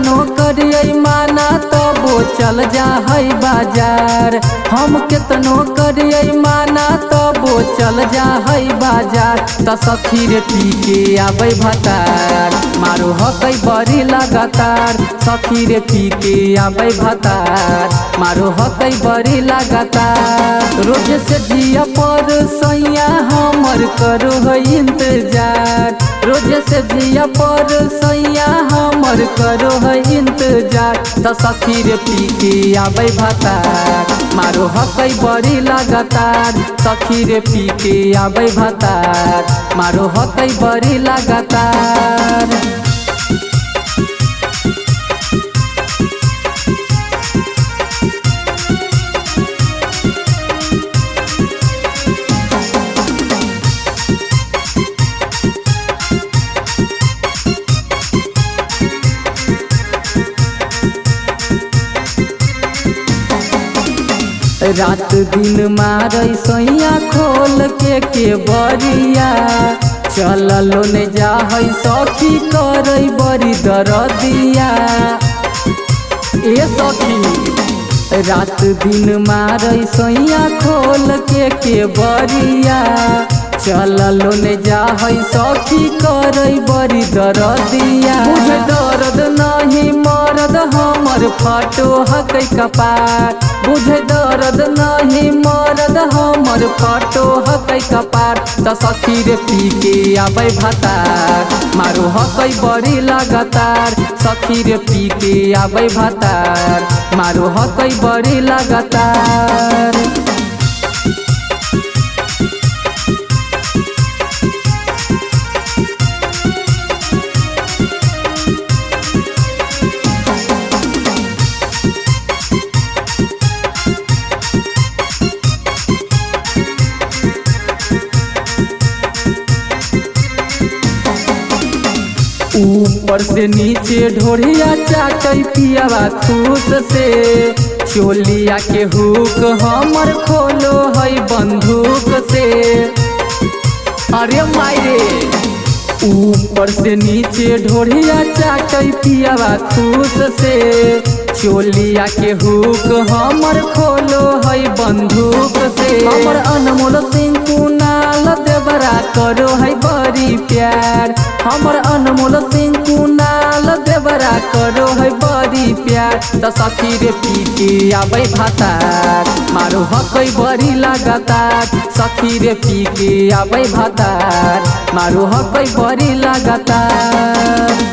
केतनो करिए माना तबो चल जा है बाजार। हम केतनो करिए माना तबो चल जा है बाजार। त सखी रे पी के आबै भतार मारो हकै बड़ी लगातार। सखी रे पी के आबै भतार मारो हकै बड़ी लगातार। रोज से जिया पर सैया हमर करो है इंतजार। रोज से जिया पर सैया हमर करो है इंतजार। त सखी रे पी के आबै भतार मारो हकै बड़ी लगातार। सखी रे पी के आबै भतार मारो हकै बड़ी लगातार। रात दिन मारै सैया खोल के बरिया। चललो ने जा है सखी करे बड़ी दरदिया। ए सखी रात दिन मारै सैया खोल के बरिया। चललो ने जा है सखी करे बड़ी दरदिया। मुझे दर्द नहीं मरद हमर फटो हकै कपार। बुझे दर्द नहीं मरद हमर फटो हकै कपार। त सखी रे पी के आबै भतार मारो हकै बड़ी लगातार। सखी रे पी के आबै भतार मारो हकै बड़ी लगातार। ऊपर से नीचे ढोरिया चाटै पियावा खुश से। चोलिया के हुक हमर खोलो है बंदूक से। अरे मायरे ऊपर से नीचे ढोरिया चाटै पियावा खुश से। चोलिया के हुक हमर खोलो है बंदूक से। हमर अनमोल सिंह कुनाल देवरा करो है बड़ी प्यार। हमर अनमोल सिंह कुनाल देवरा करो है बड़ी प्यार। त सखी रे पी के आबै भतार मारो हकै बड़ी लगातार। सखी रे पी के आबै भतार मारो हकै बड़ी लगातार।